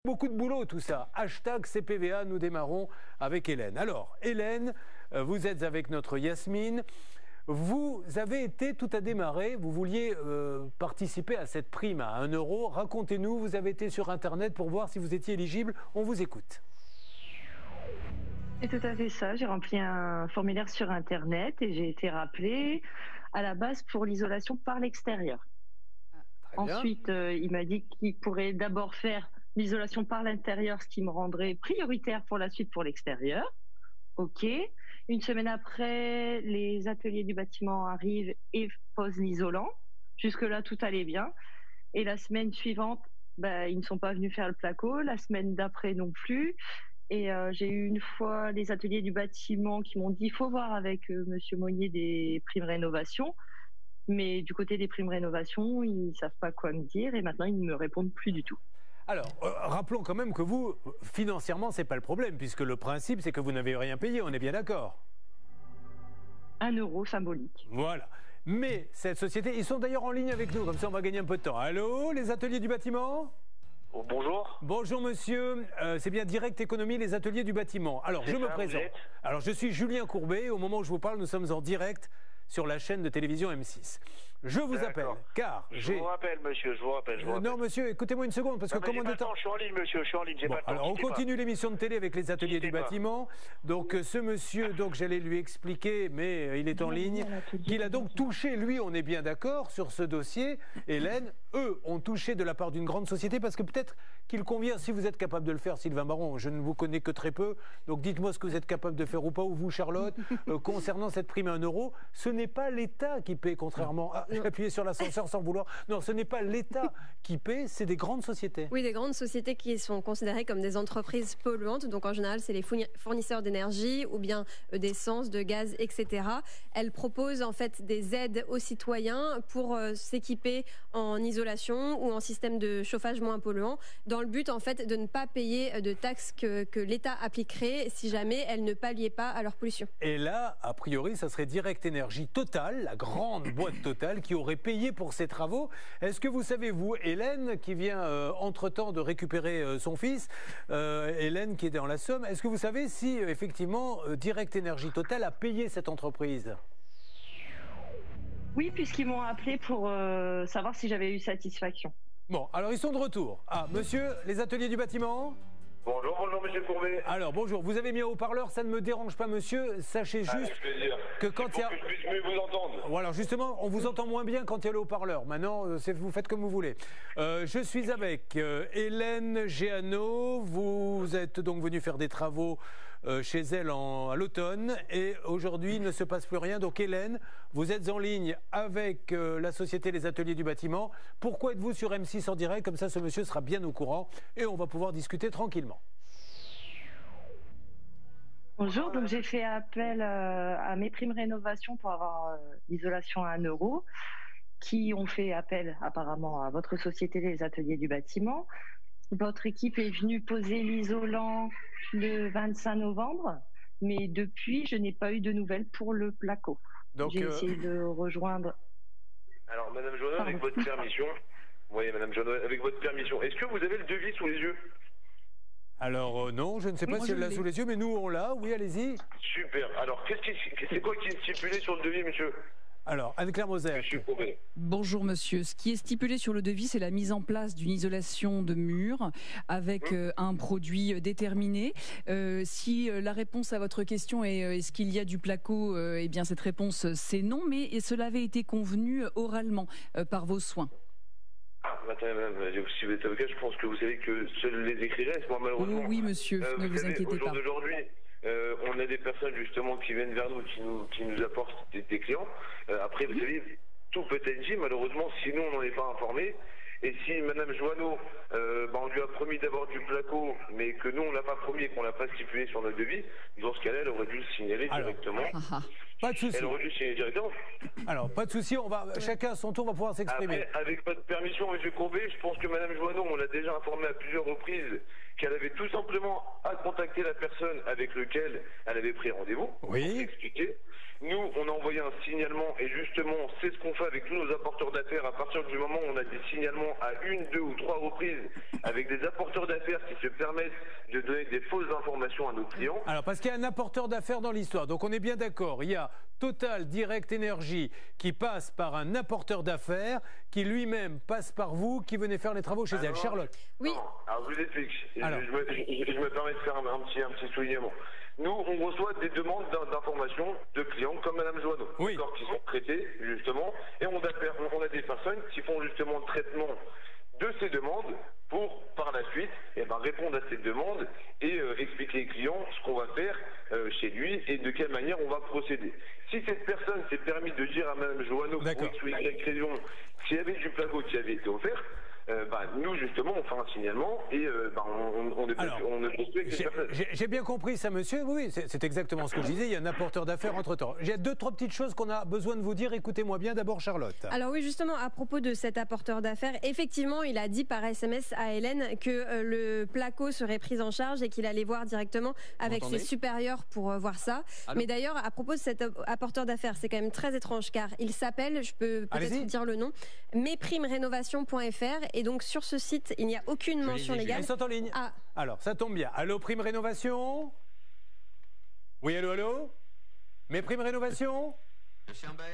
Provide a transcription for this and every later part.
Beaucoup de boulot tout ça. Hashtag CPVA, nous démarrons avec Hélène. Alors, Hélène, vous êtes avec notre Yasmine. Vous avez été, tout a démarré, vous vouliez participer à cette prime à 1 euro. Racontez-nous, vous avez été sur Internet pour voir si vous étiez éligible. On vous écoute. C'est tout à fait ça. J'ai rempli un formulaire sur Internet et j'ai été rappelée à la base pour l'isolation par l'extérieur. Ensuite, il m'a dit qu'il pourrait d'abord faire l'isolation par l'intérieur, ce qui me rendrait prioritaire pour la suite pour l'extérieur. OK. Une semaine après, les ateliers du bâtiment arrivent et posent l'isolant. Jusque-là, tout allait bien. Et la semaine suivante, ils ne sont pas venus faire le placo. La semaine d'après non plus. Et j'ai eu une fois les ateliers du bâtiment qui m'ont dit il faut voir avec Monsieur Monnier des primes rénovation. Mais du côté des primes rénovation, ils ne savent pas quoi me dire et maintenant, ils ne me répondent plus du tout. Alors, rappelons quand même que vous, financièrement, ce n'est pas le problème, puisque le principe, c'est que vous n'avez rien payé, on est bien d'accord? 1 euro symbolique. Voilà. Mais cette société, ils sont d'ailleurs en ligne avec nous, comme ça on va gagner un peu de temps. Allô, les ateliers du bâtiment? Oh, bonjour. Bonjour monsieur, c'est bien Direct Économie, les ateliers du bâtiment. Alors, je me présente. Alors, je suis Julien Courbet, au moment où je vous parle, nous sommes en direct sur la chaîne de télévision M6. Je vous appelle, car j'ai... Je vous rappelle, monsieur, je vous rappelle. Non, monsieur, écoutez-moi une seconde, parce que comment de temps... Je suis en ligne, monsieur, je suis en ligne, j'ai pas le temps. Alors, on continue l'émission de télé avec les ateliers du bâtiment. Donc, ce monsieur, donc j'allais lui expliquer, mais il est en ligne, qu'il a donc touché, lui, on est bien d'accord, sur ce dossier. Hélène, eux, ont touché de la part d'une grande société, parce que peut-être qu'il convient, si vous êtes capable de le faire, Sylvain Baron, je ne vous connais que très peu, donc dites-moi ce que vous êtes capable de faire ou pas, ou vous, Charlotte, concernant cette prime à 1 euro, ce n'est pas l'État qui paie, contrairement à... J'ai appuyé sur l'ascenseur sans vouloir. Non, ce n'est pas l'État qui paie, c'est des grandes sociétés. Oui, des grandes sociétés qui sont considérées comme des entreprises polluantes. Donc en général, c'est les fournisseurs d'énergie ou bien d'essence, de gaz, etc. Elles proposent en fait des aides aux citoyens pour s'équiper en isolation ou en système de chauffage moins polluant, dans le but en fait de ne pas payer de taxes que l'État appliquerait si jamais elles ne palliaient pas à leur pollution. Et là, a priori, ça serait Direct Énergie Total, la grande boîte Total, qui aurait payé pour ces travaux. Est-ce que vous savez, vous, Hélène, qui vient entre-temps de récupérer son fils, Hélène qui est dans la Somme, est-ce que vous savez si, effectivement, Direct Énergie Total a payé cette entreprise? Oui, puisqu'ils m'ont appelé pour savoir si j'avais eu satisfaction. Bon, alors ils sont de retour. Ah, monsieur, les ateliers du bâtiment? Bonjour, bonjour, monsieur Courbet. Alors, bonjour, vous avez mis un haut-parleur, ça ne me dérange pas, monsieur. Sachez juste que quand il y a... que je puisse mieux vous entendre. Voilà, justement, on vous entend moins bien quand il y a le haut-parleur. Maintenant, vous faites comme vous voulez. Je suis avec Hélène Géano. Vous êtes donc venu faire des travaux chez elle à l'automne. Et aujourd'hui, il ne se passe plus rien. Donc, Hélène, vous êtes en ligne avec la société Les Ateliers du Bâtiment. Pourquoi êtes-vous sur M6 en direct? Comme ça, ce monsieur sera bien au courant. Et on va pouvoir discuter tranquillement. Bonjour, donc j'ai fait appel à mes primes rénovation pour avoir l'isolation à 1 euro, qui ont fait appel apparemment à votre société Les Ateliers du Bâtiment. Votre équipe est venue poser l'isolant le 25 novembre, mais depuis, je n'ai pas eu de nouvelles pour le placo. J'ai essayé de rejoindre... Alors, Madame Joanneau, avec votre permission, oui, Madame Joanneau, avec votre permission, est-ce que vous avez le devis sous les yeux? Alors non, je ne sais pas si elle l'a sous les yeux, mais nous on l'a, oui, allez-y. Super, alors c'est quoi qui est stipulé sur le devis, monsieur? Alors, Anne-Claire Moser. Bonjour monsieur, ce qui est stipulé sur le devis, c'est la mise en place d'une isolation de murs avec un produit déterminé. Si la réponse à votre question est est-ce qu'il y a du placo, eh bien cette réponse c'est non, mais cela avait été convenu oralement par vos soins. Ah, attendez, madame, si vous êtes avocat, je pense que vous savez que seuls les écrits restent, moi, malheureusement. Oui, monsieur, ne vous inquiétez pas. Aujourd'hui, on a des personnes, justement, qui viennent vers nous, qui nous apportent des clients. Après, vous savez, tout peut être dit, malheureusement, sinon on n'en est pas informé. Et si Madame Joanneau, on lui a promis d'avoir du placo, mais que nous on l'a pas promis et qu'on l'a pas stipulé sur notre devis, dans ce cas-là, elle aurait dû le signaler directement. Pas de souci. Elle aurait dû signaler directement. Alors, pas de souci, chacun à son tour va pouvoir s'exprimer. Avec votre permission, Monsieur Courbet, je pense que Madame Joanneau, on l'a déjà informé à plusieurs reprises qu'elle avait tout simplement à contacter la personne avec laquelle elle avait pris rendez-vous. Oui. Expliquer. Nous, on a envoyé un signalement et justement, c'est ce qu'on fait avec tous nos apporteurs d'affaires. À partir du moment où on a des signalements à 1, 2 ou 3 reprises avec des apporteurs d'affaires qui se permettent de donner des fausses informations à nos clients. Alors, parce qu'il y a un apporteur d'affaires dans l'histoire, donc on est bien d'accord. Il y a Total Direct Énergie qui passe par un apporteur d'affaires qui lui-même passe par vous, qui venez faire les travaux chez elle. Charlotte. Oui. Non, alors je vous explique. Alors. Je me permets de faire un petit soulignement. Nous, on reçoit des demandes d'informations de clients comme Madame Joanneau, Oui. qui sont traitées justement, et on a des personnes qui font justement le traitement de ces demandes pour, par la suite, répondre à ces demandes et expliquer aux clients ce qu'on va faire chez lui et de quelle manière on va procéder. Si cette personne s'est permis de dire à Madame Joanneau pour X ou Y raison s'il y avait du placo qui avait été offert, nous, justement, on fait un signalement et on ne pose plus avec cette personne. J'ai bien compris ça, monsieur. Oui, c'est exactement ce que je disais. Il y a un apporteur d'affaires entre-temps. J'ai 2-3 petites choses qu'on a besoin de vous dire. Écoutez-moi bien d'abord, Charlotte. Alors oui, justement, à propos de cet apporteur d'affaires, effectivement, il a dit par SMS à Hélène que le placo serait pris en charge et qu'il allait voir directement avec ses supérieurs pour voir ça. Mais d'ailleurs, à propos de cet apporteur d'affaires, c'est quand même très étrange car il s'appelle, je peux peut-être dire le nom, mesprimerénovation.fr. Et donc sur ce site, il n'y a aucune mention légale. Ils sont en ligne. Ah. Alors, ça tombe bien. Allô, Prime Rénovation? Oui, allô, allô? Mes Prime Rénovation?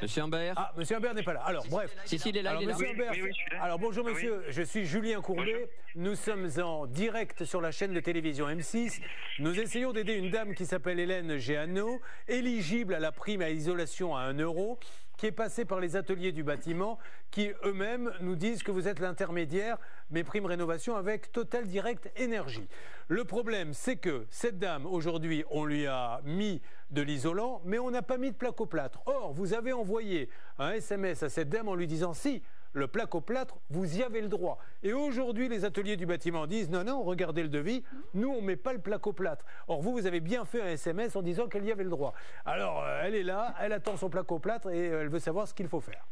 Monsieur Humbert. Ah, monsieur Humbert n'est pas là. Alors, bref. Si, il est là, Alors, il est là. monsieur Humbert, alors, bonjour, monsieur. Je suis Julien Courbet. Bonjour. Nous sommes en direct sur la chaîne de télévision M6. Nous essayons d'aider une dame qui s'appelle Hélène Géano, éligible à la prime à isolation à 1 €, qui est passée par les ateliers du bâtiment, qui eux-mêmes nous disent que vous êtes l'intermédiaire, mes primes rénovation, avec Total Direct Énergie. Le problème, c'est que cette dame, aujourd'hui, on lui a mis de l'isolant, mais on n'a pas mis de placo-plâtre. Or, vous avez envoyé un SMS à cette dame en lui disant si, le placo-plâtre, vous y avez le droit. Et aujourd'hui, les ateliers du bâtiment disent non, non, regardez le devis, nous, on ne met pas le placo-plâtre. Or, vous avez bien fait un SMS en disant qu'elle y avait le droit. Alors, elle est là, elle attend son placo-plâtre et elle veut savoir ce qu'il faut faire.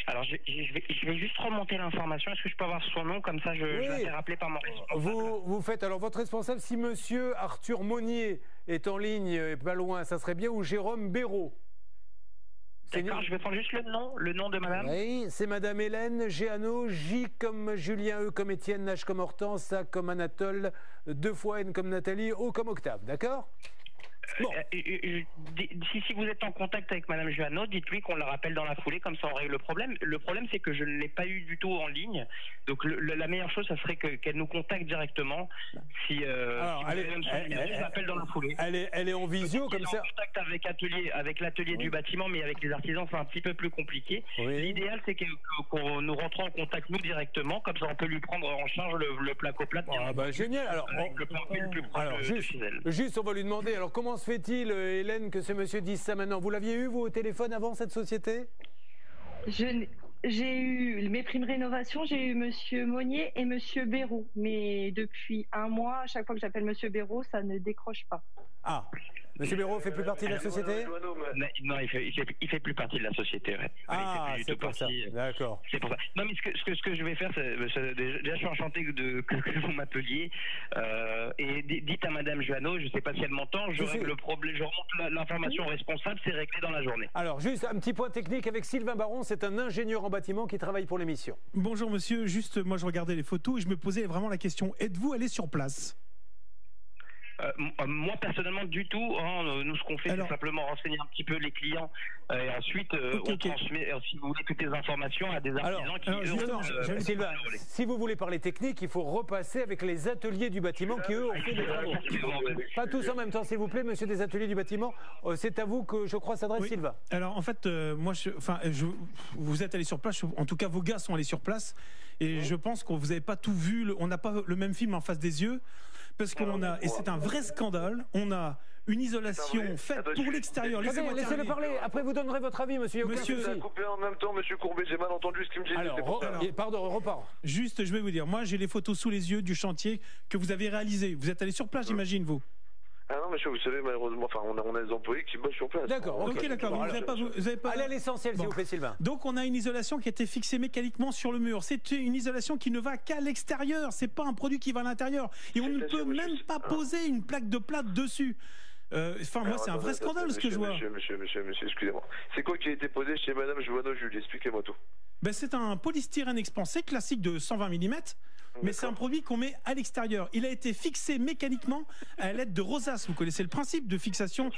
Alors, je vais juste remonter l'information. Est-ce que je peux avoir son nom? Comme ça, je vais faire rappeler par mon responsable. Vous faites, alors, votre responsable, si monsieur Arthur Monnier est en ligne, pas loin, ça serait bien, ou Jérôme Béraud. D'accord, je vais prendre juste le nom de madame. Oui, c'est madame Hélène Géano, J comme Julien, E comme Étienne, H comme Hortense, A comme Anatole, 2 fois N comme Nathalie, O comme Octave, d'accord? Bon. Si vous êtes en contact avec madame Joanneau, dites-lui qu'on la rappelle dans la foulée, comme ça on règle le problème. Le problème, c'est que je ne l'ai pas eu du tout en ligne. Donc la meilleure chose, ça serait qu'elle nous contacte directement. Alors, je l'appelle dans la foulée. Elle est en visio, comme ça. En contact avec l'atelier du bâtiment, mais avec les artisans, c'est un petit peu plus compliqué. Oui. L'idéal, c'est qu'on nous rentre en contact, nous, directement. Comme ça, on peut lui prendre en charge le placo-plâtre. Ah, bah, génial. Alors, juste, on va lui demander, alors, comment se fait-il, Hélène, que ce monsieur dise ça maintenant? Vous l'aviez eu, vous, au téléphone avant cette société? J'ai eu mes primes rénovation, j'ai eu monsieur Monnier et monsieur Béraud. Mais depuis 1 mois, à chaque fois que j'appelle monsieur Béraud, ça ne décroche pas. Ah, monsieur Béraud ne fait plus partie de la société? Non, il fait plus partie de la société. Ouais. Ah, c'est pour ça. D'accord. C'est pour ça. Non, mais ce que je vais faire, c'est déjà, je suis enchanté que vous m'appeliez. Et dites à madame Joanneau, je ne sais pas si elle m'entend, je règle le problème, je remonte l'information responsable, c'est réglé dans la journée. Alors, juste un petit point technique avec Sylvain Baron, c'est un ingénieur en bâtiment qui travaille pour l'émission. Bonjour monsieur, juste moi je regardais les photos et je me posais vraiment la question, êtes-vous allé sur place? Moi personnellement du tout, hein, nous ce qu'on fait c'est simplement renseigner un petit peu les clients et ensuite on transmet si vous voulez toutes les informations à des artisans qui Sylvain, si vous voulez parler technique, il faut repasser avec les ateliers du bâtiment qui eux ont fait des travaux. Pas tous en même temps s'il vous plaît, monsieur des ateliers du bâtiment, c'est à vous que je crois s'adresse Sylvain. Alors en fait vous êtes allé sur place, en tout cas vos gars sont allés sur place et je pense que vous n'avez pas tout vu, on n'a pas le même film en face des yeux. Parce qu'on a, et c'est un vrai scandale, on a une isolation faite pour l'extérieur. Laissez-le parler, après vous donnerez votre avis, monsieur. Monsieur, ça a coupé en même temps, monsieur Courbet, j'ai mal entendu ce qu'il me disait. Alors, pardon, repars. Juste, je vais vous dire, moi j'ai les photos sous les yeux du chantier que vous avez réalisé. Vous êtes allé sur place, j'imagine, vous? Ah non, monsieur, vous savez, malheureusement, enfin, on a des employés qui bossent sur place. D'accord, Ok, d'accord. Donc, vous avez pas... Allez à l'essentiel, s'il vous plaît, Sylvain. Donc, on a une isolation qui a été fixée mécaniquement sur le mur. C'est une isolation qui ne va qu'à l'extérieur. C'est pas un produit qui va à l'intérieur. Et on ne peut même pas poser une plaque de plâtre dessus. Enfin, moi, c'est un vrai scandale, ce que je vois. Monsieur, excusez-moi. C'est quoi qui a été posé chez Madame Joanneau-Jules? Expliquez-moi tout. Ben, c'est un polystyrène expansé classique de 120 mm. Mais c'est un produit qu'on met à l'extérieur. Il a été fixé mécaniquement à l'aide de rosaces. Vous connaissez le principe de fixation?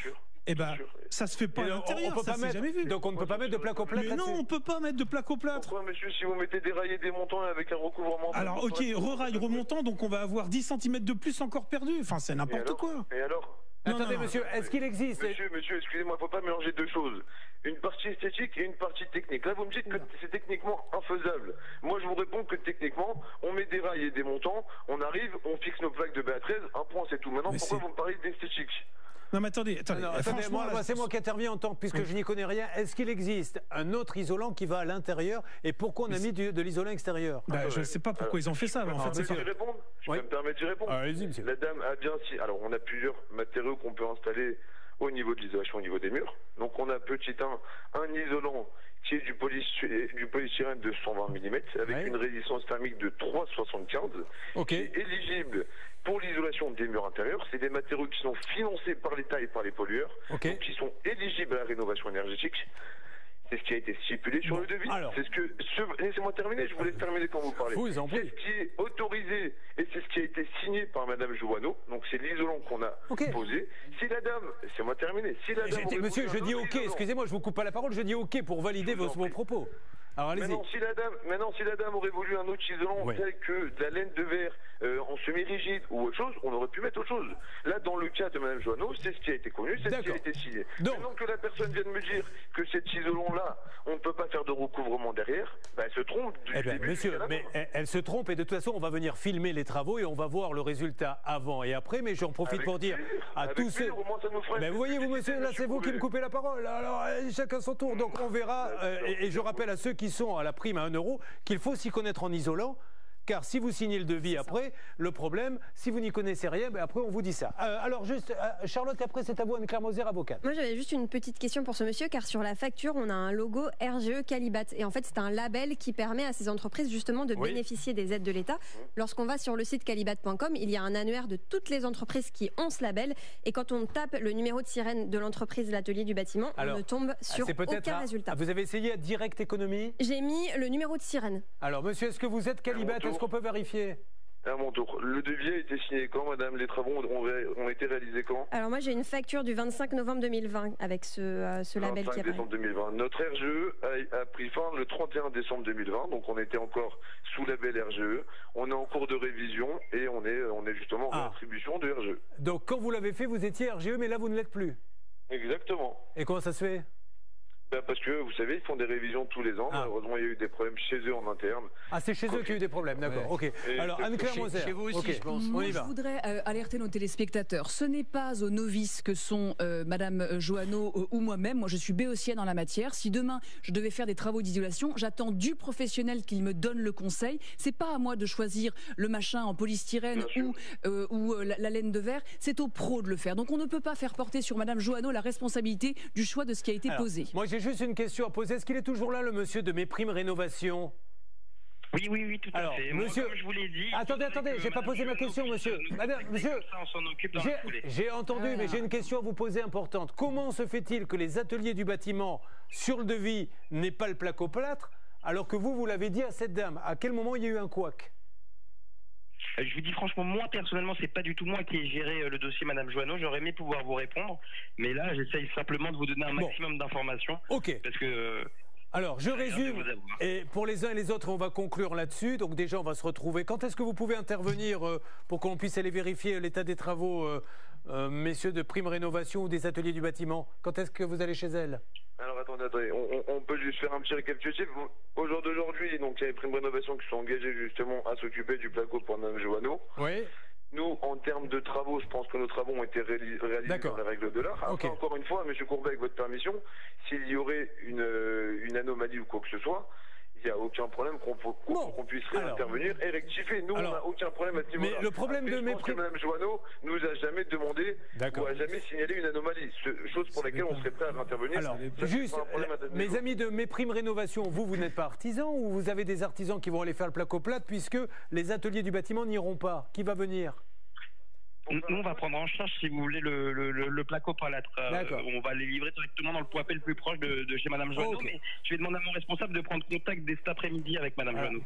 Eh ben, ça se fait pas à l'intérieur, ça s'est jamais vu. Donc on ne peut pas mettre de plaque au plâtre? Mais non, on peut pas mettre de plaque au plâtre. Pourquoi, monsieur, si vous mettez des rails et des montants avec un recouvrement? Alors, ok, re-rail remontant, donc on va avoir 10 cm de plus encore perdu. Enfin, c'est n'importe quoi. Et alors? Attendez, monsieur, est-ce qu'il existe? Monsieur, excusez-moi, il ne faut pas mélanger deux choses. Une partie esthétique et une partie technique. Là, vous me dites que c'est techniquement infaisable. Moi, je vous réponds que techniquement, on met des rails et des montants, on arrive, on fixe nos plaques de BA13, un point, c'est tout. Maintenant, pourquoi vous me parlez d'esthétique? Non, mais attendez. Moi, c'est moi qui interviens en tant que, puisque je n'y connais rien. Est-ce qu'il existe un autre isolant qui va à l'intérieur? Et pourquoi on a mis de l'isolant extérieur? Je ne sais pas pourquoi ils ont fait ça. En fait, je peux me permettre d'y répondre. Allez-y, monsieur. La dame a bien... Alors, on a plusieurs matériaux qu'on peut installer au niveau de l'isolation, au niveau des murs. Donc, on a petit un isolant qui est du polystyrène de 120 mm avec une résistance thermique de 3,75, qui est éligible pour l'isolation des murs intérieurs. C'est des matériaux qui sont financés par l'État et par les pollueurs, donc qui sont éligibles à la rénovation énergétique. C'est ce qui a été stipulé sur le devis. C'est ce que... Laissez-moi terminer, je vous laisse terminer quand vous parlez. C'est ce qui est autorisé et c'est ce qui a été signé par Madame Joanneau. Donc c'est l'isolant qu'on a posé. Si la dame... Laissez-moi terminer. Si la dame... Monsieur, je dis OK, excusez-moi, je vous coupe pas la parole, je dis OK pour valider vos propos. Alors allez-y. Maintenant, si la dame aurait voulu un autre isolant tel que de la laine de verre en semi-rigide ou autre chose, on aurait pu mettre autre chose. Là, dans le cas de Mme Joanneau, c'est ce qui a été connu, c'est ce qui a été signé. Maintenant que la personne vient de me dire que cet isolant-là, on ne peut pas faire de recouvrement derrière, elle se trompe du début. Monsieur, mais elle se trompe et de toute façon, on va venir filmer les travaux et on va voir le résultat avant et après. Mais j'en profite pour dire à tous ceux... Mais vous voyez, vous, monsieur, là, c'est vous qui me coupez la parole. Alors, chacun son tour. Donc, on verra. Et je rappelle à ceux qui sont à la prime à 1 € qu'il faut s'y connaître en isolant. Car si vous signez le devis après, le problème, si vous n'y connaissez rien, après on vous dit ça. Alors juste, Charlotte, après c'est à vous, Anne-Claire Moser, avocate. Moi j'avais juste une petite question pour ce monsieur, car sur la facture, on a un logo RGE Calibat. Et en fait, c'est un label qui permet à ces entreprises justement de bénéficier des aides de l'État. Lorsqu'on va sur le site calibat.com, il y a un annuaire de toutes les entreprises qui ont ce label. Et quand on tape le numéro de sirène de l'entreprise L'Atelier du Bâtiment, on ne tombe sur aucun résultat. Vous avez essayé à Direct Économie? J'ai mis le numéro de sirène. Alors monsieur, est-ce que vous êtes Calibat? Est-ce qu'on peut vérifier? À mon tour. Le devis a été signé quand, madame? Les travaux ont été réalisés quand? Alors moi j'ai une facture du 25 novembre 2020 avec ce label qui 25 décembre 2020. Notre RGE a pris fin le 31 décembre 2020, donc on était encore sous label RGE. On est en cours de révision et on est justement en attribution de RGE. Donc quand vous l'avez fait, vous étiez RGE, mais là vous ne l'êtes plus? Exactement. Et comment ça se fait? Parce que, vous savez, ils font des révisions tous les ans. Malheureusement, il y a eu des problèmes chez eux en interne. C'est chez eux qu'il y a eu des problèmes, d'accord. Ok. Alors, Anne-Claire Moser. Chez vous aussi, je pense. Moi, je voudrais alerter nos téléspectateurs. Ce n'est pas aux novices que sont Madame Joanneau ou moi-même. Moi, je suis béotienne en la matière. Si demain, je devais faire des travaux d'isolation, j'attends du professionnel qu'il me donne le conseil. C'est pas à moi de choisir le machin en polystyrène ou la laine de verre. C'est aux pros de le faire. Donc, on ne peut pas faire porter sur Madame Joanneau la responsabilité du choix de ce qui a été posé. Moi, j'ai juste une question à poser. Est-ce qu'il est toujours là, le monsieur de mes primes rénovation? Oui, tout à fait. Monsieur, comme je vous l'ai dit... Attendez, j'ai pas posé ma question, monsieur. Madame, monsieur, j'ai entendu, mais j'ai une question à vous poser importante. Comment se fait-il que les ateliers du bâtiment, sur le devis, n'aient pas le placo-plâtre, alors que vous l'avez dit à cette dame? À quel moment il y a eu un couac? Je vous dis franchement, moi personnellement, c'est pas du tout moi qui ai géré le dossier Madame Joanneau. J'aurais aimé pouvoir vous répondre, mais là, j'essaye simplement de vous donner un maximum d'informations. Ok. Parce que... Alors, je résume, et pour les uns et les autres, on va conclure là-dessus. Donc déjà, on va se retrouver. Quand est-ce que vous pouvez intervenir pour qu'on puisse aller vérifier l'état des travaux, messieurs de Prime Rénovation ou des ateliers du bâtiment? Quand est-ce que vous allez chez elle? Alors attendez, on peut juste faire un petit récapitulatif. Au jour d'aujourd'hui, donc il y a les Primes Rénovation qui sont engagés justement à s'occuper du placo pour Mme Joanneau. Oui. Nous, en termes de travaux, je pense que nos travaux ont été réalisés dans les règles de l'art. Après, encore une fois, M. Courbet, avec votre permission, s'il y aurait une anomalie ou quoi que ce soit, il n'y a aucun problème qu'on puisse réintervenir et rectifier. Nous, on n'a aucun problème à ce niveau-là. Mais le problème de mépris... Mme Joanneau nous a jamais demandé ou a jamais signalé une anomalie, chose pour laquelle on serait prêt à intervenir. Alors, juste, mes amis de Méprime Rénovation, vous n'êtes pas artisan ou vous avez des artisans qui vont aller faire le placo-plâtre puisque les ateliers du bâtiment n'iront pas? Qui va venir? Nous, on va prendre en charge, si vous voulez, le placo-plâtre. On va les livrer directement dans le Poipet le plus proche de chez Mme Joanneau. Mais je vais demander à mon responsable de prendre contact dès cet après-midi avec Mme Joanneau.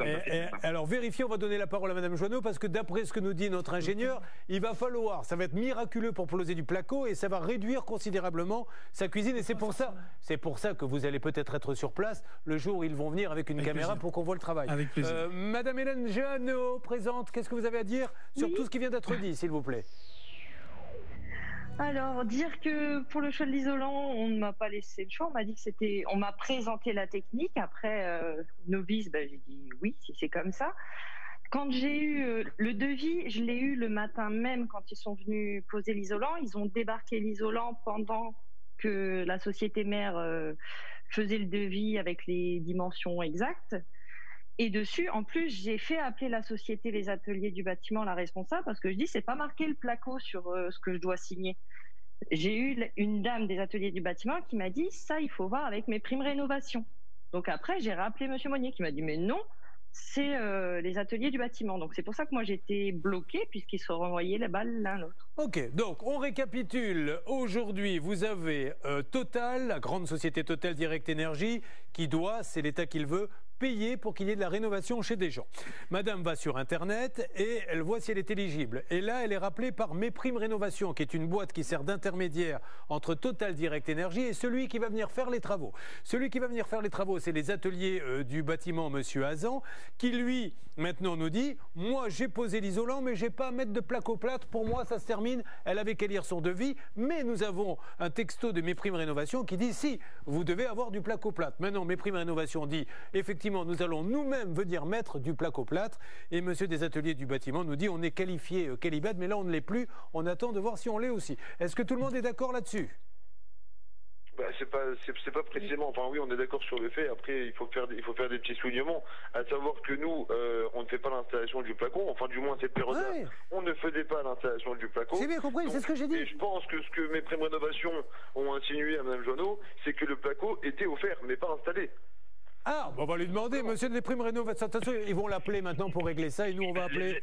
Alors, vérifiez, on va donner la parole à Mme Joanneau parce que d'après ce que nous dit notre ingénieur, il va falloir, ça va être miraculeux pour poser du placo et ça va réduire considérablement sa cuisine. Et c'est pour ça que vous allez peut-être être sur place le jour où ils vont venir avec une caméra pour qu'on voit le travail. Avec plaisir. Madame Hélène Joanneau, présente, qu'est-ce que vous avez à dire sur tout ce qui vient d'être dit, s'il vous plaît? Alors, dire que pour le choix de l'isolant, on ne m'a pas laissé le choix. On m'a dit que c'était. On m'a présenté la technique. Après, novice, j'ai dit oui, si c'est comme ça. Quand j'ai eu le devis, je l'ai eu le matin même quand ils sont venus poser l'isolant. Ils ont débarqué l'isolant pendant que la société mère faisait le devis avec les dimensions exactes. Et dessus, en plus, j'ai fait appeler la société Les Ateliers du Bâtiment, la responsable, parce que je dis, c'est pas marqué le placo sur ce que je dois signer. J'ai eu une dame des Ateliers du Bâtiment qui m'a dit, ça, il faut voir avec Méprime Rénovation. Donc après, j'ai rappelé M. Monnier qui m'a dit, mais non, c'est les Ateliers du Bâtiment. Donc c'est pour ça que moi, j'étais bloquée, puisqu'ils se renvoyaient les balles l'un l'autre. Ok, donc on récapitule. Aujourd'hui, vous avez Total, la grande société Total Direct Énergie, qui doit, c'est l'État qui le veut, payer pour qu'il y ait de la rénovation chez des gens. Madame va sur Internet et elle voit si elle est éligible. Et là, elle est rappelée par Méprime Rénovation, qui est une boîte qui sert d'intermédiaire entre Total Direct Énergie et celui qui va venir faire les travaux. Celui qui va venir faire les travaux, c'est les ateliers du bâtiment, Monsieur Hazan, qui lui, maintenant nous dit, moi j'ai posé l'isolant, mais j'ai pas à mettre de placo-plâtre. Pour moi, ça se termine. Elle avait qu'à lire son devis, mais nous avons un texto de Méprime Rénovation qui dit, si, vous devez avoir du placo-plâtre. Maintenant, Méprime Rénovation dit, effectivement, nous allons nous-mêmes venir mettre du placo-plâtre. Et monsieur des Ateliers du Bâtiment nous dit on est qualifié Qualibad, mais là on ne l'est plus. On attend de voir si on l'est aussi. Est-ce que tout le monde est d'accord là-dessus? C'est pas précisément. Enfin oui, on est d'accord sur le fait. Après, il faut faire des petits soulignements. À savoir que nous, on ne fait pas l'installation du placo. Enfin, du moins cette période-là, on ne faisait pas l'installation du placo. C'est bien compris. C'est ce que j'ai dit. Et je pense que ce que Méprime Rénovation ont insinué à Mme Joanneau, c'est que le placo était offert, mais pas installé. Ah, on va lui demander, monsieur de Méprime Rénovation, attention, ils vont l'appeler maintenant pour régler ça et nous on va appeler...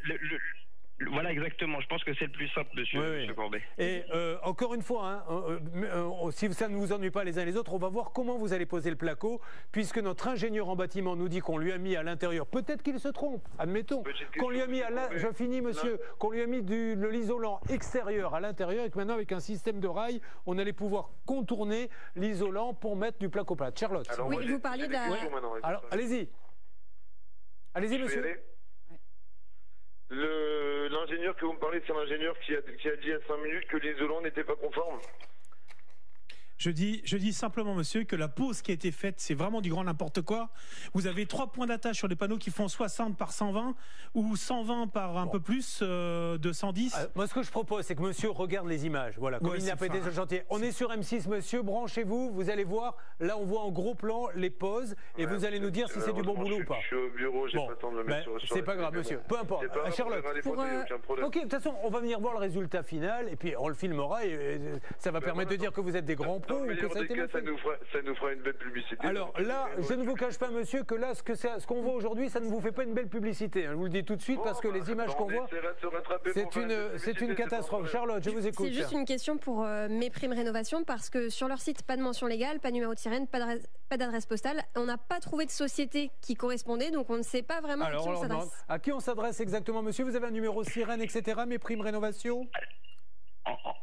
Voilà, exactement. Je pense que c'est le plus simple, monsieur Courbet. Et encore une fois, si ça ne vous ennuie pas les uns les autres, on va voir comment vous allez poser le placo, puisque notre ingénieur en bâtiment nous dit qu'on lui a mis à l'intérieur, peut-être qu'il se trompe, admettons, qu'on lui a mis je finis monsieur, qu'on lui a mis de l'isolant extérieur à l'intérieur et que maintenant avec un système de rail, on allait pouvoir contourner l'isolant pour mettre du placo-plâtre. Charlotte. Alors, oui, vous parliez de la... Alors, allez-y. Allez-y, monsieur. L'ingénieur que vous me parlez, c'est l'ingénieur qui a dit à 5 minutes que l'isolant n'était pas conforme. Je dis simplement, monsieur, que la pose qui a été faite, c'est vraiment du grand n'importe quoi. Vous avez 3 points d'attache sur les panneaux qui font 60 par 120 ou 120 par un peu plus de 110. Moi, ce que je propose, c'est que monsieur regarde les images. Voilà, comme il n'a pas été sur le chantier. On est sur M6, monsieur, branchez-vous, vous allez voir. Là, on voit en gros plan les poses et vous allez nous dire si c'est du bon boulot ou pas. Je suis au bureau, j'ai pas le temps de le mettre sur c'est pas grave, monsieur. Peu importe. Charlotte. Ok, de toute façon, on va venir voir le résultat final et puis on le filmera et ça va permettre de dire que vous êtes des grands pros. Ça nous fera une belle publicité. Alors là, je ne vous cache pas, monsieur, que là, ce qu'on voit aujourd'hui, ça ne vous fait pas une belle publicité. Je vous le dis tout de suite parce que les images qu'on voit, c'est une catastrophe. Charlotte, je vous écoute. C'est juste une question pour Méprime Rénovation parce que sur leur site, pas de mention légale, pas de numéro de sirène, pas d'adresse postale. On n'a pas trouvé de société qui correspondait, donc on ne sait pas vraiment à qui on s'adresse. À qui on s'adresse exactement, monsieur? Vous avez un numéro sirène, etc. Méprime Rénovation?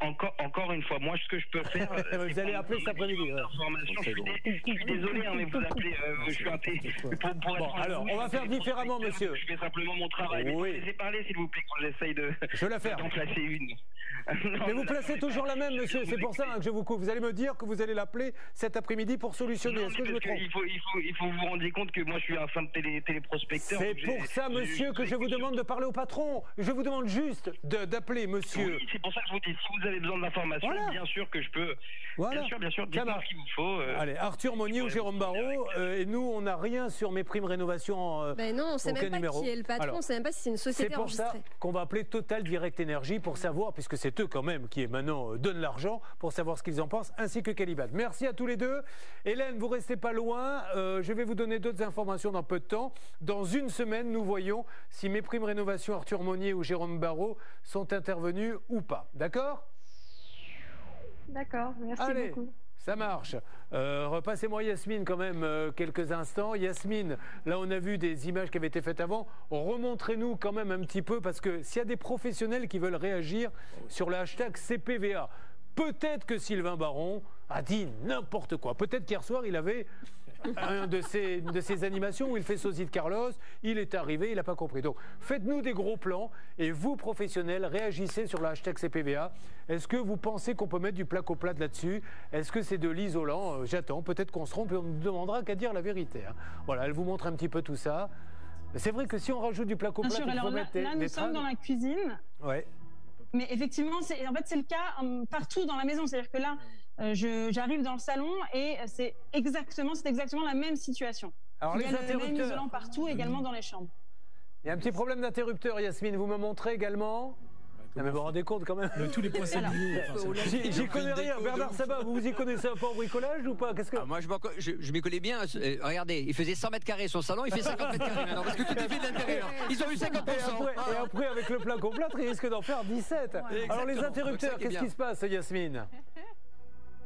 Encore une fois, moi, ce que je peux faire... vous allez appeler cet après-midi. Je suis désolé, mais vous appelez... je suis alors, on va faire différemment, monsieur. Je fais simplement mon travail. Oui. Laissez parler, s'il vous plaît, quand j'essaye d'en placer une. Mais vous placez toujours la même, monsieur. C'est pour ça que je vous coupe. Vous allez me dire que vous allez l'appeler cet après-midi pour solutionner. Est-ce que je me trompe? Il faut vous rendre compte que moi, je suis un simple téléprospecteur. C'est pour ça, monsieur, que je vous demande de parler au patron. Je vous demande juste d'appeler monsieur. Oui, c'est pour ça que je vous dis, si vous avez besoin d'informations, Voilà. bien sûr que je peux. Voilà. Bien sûr, Ça dites-moi marche. ce qu'il vous faut. Allez, Arthur Monnier ou Jérôme Barraud, et nous, on n'a rien sur mes primes rénovation. Ben non, on ne sait aucun même pas numéro. qui est le patron, Alors, on ne sait même pas si c'est une c'est société pour ça enregistrée. qu'on va appeler Total Direct Energy pour savoir, puisque c'est eux quand même qui maintenant donnent l'argent, pour savoir ce qu'ils en pensent, ainsi que Calibat. Merci à tous les deux. Hélène, vous restez pas loin. Je vais vous donner d'autres informations dans peu de temps. Dans une semaine, nous voyons si mes primes rénovation Arthur Monnier ou Jérôme Barraud sont intervenus ou pas. D'accord ? D'accord, merci Allez, beaucoup. ça marche. Repassez-moi Yasmine quand même quelques instants. Yasmine, là on a vu des images qui avaient été faites avant. Remontrez-nous quand même un petit peu, parce que s'il y a des professionnels qui veulent réagir sur le hashtag CPVA, peut-être que Sylvain Baron a dit n'importe quoi. Peut-être qu'hier soir il avait un de ces animations où il fait sosie de Carlos, il est arrivé, il n'a pas compris. Donc faites-nous des gros plans et vous professionnels réagissez sur le hashtag CPVA. Est-ce que vous pensez qu'on peut mettre du placo-plate là-dessus? Est-ce que c'est de l'isolant? J'attends, peut-être qu'on se trompe et on ne demandera qu'à dire la vérité. Hein. Voilà, elle vous montre un petit peu tout ça. C'est vrai que si on rajoute du placo-plate, Bien sûr, il faut alors mettre là, nous sommes dans la cuisine. Ouais. Mais effectivement, c'est le cas partout dans la maison. C'est-à-dire que là, j'arrive dans le salon et c'est exactement la même situation. Alors, il y a les le même interrupteurs. isolant partout, également dans les chambres. Il y a un petit problème d'interrupteur, Yasmine, vous me montrez également? Non, mais vous vous rendez compte quand même. Tous les points sabliers. J'y connais rien. Bernard Sabat, vous y connaissez un peu en bricolage ou pas? Qu'est-ce que... Moi, je m'y connais bien. Regardez, il faisait 100 mètres carrés son salon, il fait 50 mètres carrés maintenant, parce que tout est fait de l'intérieur. Ils ont eu 50%. Et après, avec le placo-plâtre, il risque d'en faire 17. Alors, les interrupteurs, qu'est-ce qui se passe, Yasmine?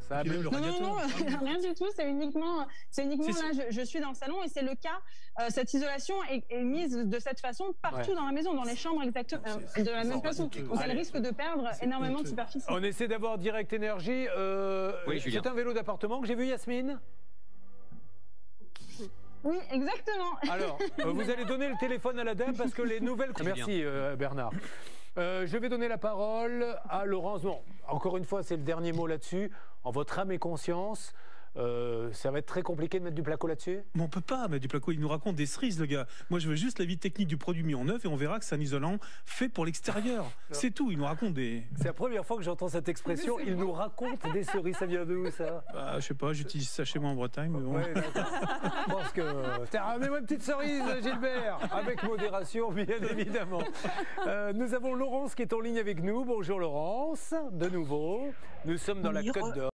Ça a Non, rien du tout. C'est uniquement là, je suis dans le salon et c'est le cas. Cette isolation est mise de cette façon partout dans la maison, dans les chambres exactement, de la même façon. Donc elle risque de perdre énormément de superficie. On essaie d'avoir Direct Énergie. Oui, c'est un vélo d'appartement que j'ai vu, Yasmine? Oui, exactement. Alors, vous allez donner le téléphone à la dame parce que les nouvelles... Merci Bernard. Je vais donner la parole à Laurence. Bon, encore une fois, c'est le dernier mot là-dessus. En votre âme et conscience, ça va être très compliqué de mettre du placo là-dessus? Mais on peut pas mettre du placo, il nous raconte des cerises, le gars. Moi, je veux juste l'avis technique du produit mis en œuvre et on verra que c'est un isolant fait pour l'extérieur. C'est tout, il nous raconente des... C'est la première fois que j'entends cette expression. Il nous raconte des cerises. Ça vient de où, ça? Bah, je sais pas, j'utilise ça chez moi en Bretagne, mais bon. Ouais, je pense que... Tiens, ramenez-moi une petite cerise, Gilbert. Avec modération, bien évidemment. Nous avons Laurence qui est en ligne avec nous. Bonjour Laurence, de nouveau. Nous sommes dans la Côte d'Or.